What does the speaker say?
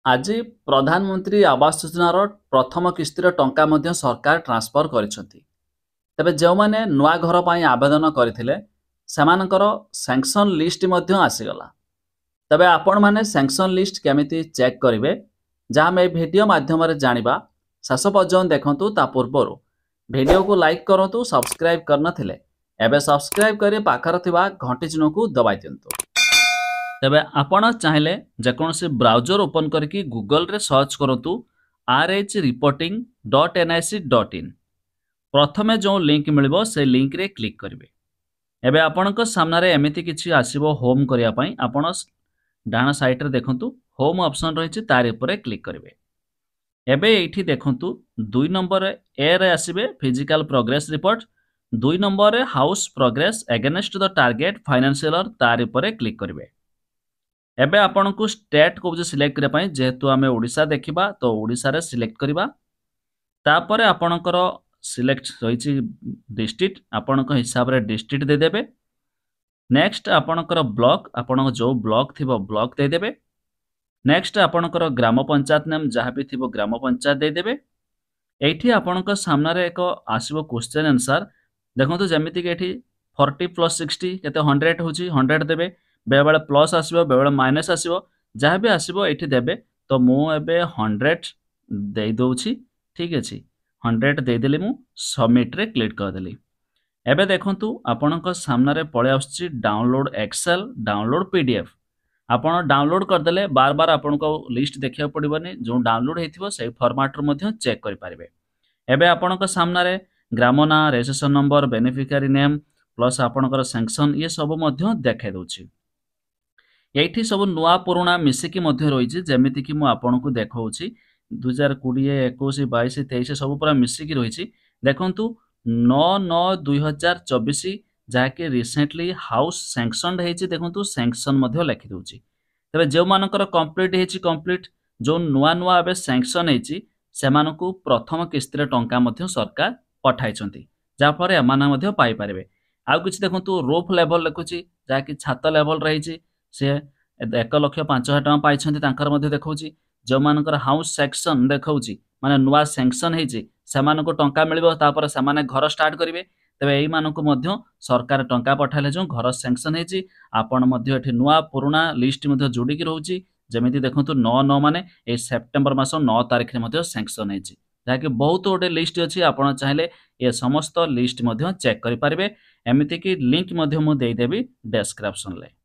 आज प्रधानमंत्री आवास योजनार प्रथम किस्तिर टंका मध्य सरकार ट्रांसफर करिसेंती। तेबे जो माने नुआ घर पई आवेदन करथिले सेमानकर सैंक्शन लिस्ट मध्य आसीगला। तबे आपण माने सैंक्शन लिस्ट केमिति चेक करिवे जहाँ हम वीडियो माध्यम रे जानिबा। शेष पर्यंत देखंतु। ता पूर्वरु वीडियो को लाइक करंतु, सब्सक्राइब करनथिले एबे सब्सक्राइब करी पाखर थिबा घंटी चिन्ह को दबाइ दियंतु। तेबे आपण चाहिले जेकोसी ब्राउजर ओपन करके गूगल रे सर्च करंतु rhreporting.nic.in। प्रथमे जो लिंक मिलिबो से लिंक रे क्लिक करिवे। एबे आपणक सामने रे एमिति किछि आसीबो होम करिया पई। आपण डाना साइड रे देखंतु होम ऑप्शन रहिछि, तार ऊपर क्लिक करिवे। एबे एठी देखंतु 2 नंबर ए रे आसीबे फिजिकल प्रोग्रेस रिपोर्ट, 2 नंबर रे house progress against the target financial, तार ऊपर क्लिक करिवे। एबे आपन को स्टेट को सिलेक्ट करिया पई, जेहेतु आमे ओडिशा देखिबा तो ओडिशा रे सिलेक्ट करिबा। तापर आपनकर सिलेक्ट रहिछि डिस्ट्रिक्ट, आपनक हिसाब रे डिस्ट्रिक्ट दे देबे। नेक्स्ट आपनकर ब्लॉक, आपन जो ब्लॉक थिबो ब्लॉक दे देबे। नेक्स्ट आपनकर ग्राम पंचायत नाम जहाँ भी थिबो ग्राम पंचायत दे देबे। एठी आपनक सामने रे एक आसीबो क्वेश्चन आंसर। देखंतु जेमिति कि एठी 40 + 60 केते 100 होछि, 100 देबे। बेले बेले प्लस आसीबो, बेले बेले माइनस आसीबो, जहाँ भी आसीबो एठी देबे। तो मु एबे 100 दे दोछि। ठीक अछि, 100 दे देली। मु सबमिट रे क्लिक कर देली। एबे देखंतु आपनक सामने रे पळे आछि डाउनलोड एक्सेल, डाउनलोड पीडीएफ। आपण डाउनलोड कर देले बार बार आपनको लिस्ट देखिया पड़िबनी। जो डाउनलोड हेतिबो सेही फॉर्मेट रो मध्ये चेक करि पारिबे। एबे आपनक सामने रे ग्राम ना, registration number, beneficiary name plus आपनकर सैंक्शन ये सब मध्ये देखाइ दोछि। एठी सब नुआ पुराना मिसिकी मध्ये रहिछि, जेमिति कि मु आपनको देखाउछि 2020, 21, 22, 23 सब पूरा मिसिकी रहिछि। देखंतु 9/9/2024 जाके रिसेंटली हाउस सैंक्शन हेछि। देखंतु सैंक्शन मध्ये लिखि दोछि। तबे जो मानकर कंप्लीट हेछि कंप्लीट, जो नुआ नुआ एबे सैंक्शन हेछि सेमानकु प्रथम किस्तिर टंका मध्ये सरकार पठाइछंती, जा पर एमाना मध्ये पाइ पारिबे। आउ किछि देखंतु रूफ लेवल लिखुछि, जाकि छात लेवल रहिछि से 1,05,000 टका पाइछंती, तांकर मध्ये देखौछि। जो मानकर हाउस सेक्शन देखौछि माने नुआ सैंक्शन हेछि सेमानको टंका मिलिबो, तापर सेमाने घर स्टार्ट करिवे। तबे एई मानको मध्ये सरकार टंका पठाले जो घर सैंक्शन हेछि। आपण मध्ये एठी नुआ पुराना लिस्ट मध्ये जोडी कि रहउछि। जेमिति देखंतु 9/9 माने ए सेप्टेम्बर मास 9 तारिख रे मध्ये सैंक्शन हेछि, जाकि बहुत गोटे लिस्ट अछि। आपण चाहिले ए समस्त लिस्ट मध्ये चेक करि पारिबे। एमिति कि लिंक मध्ये मु देइ देबी डिस्क्रिप्शन ले।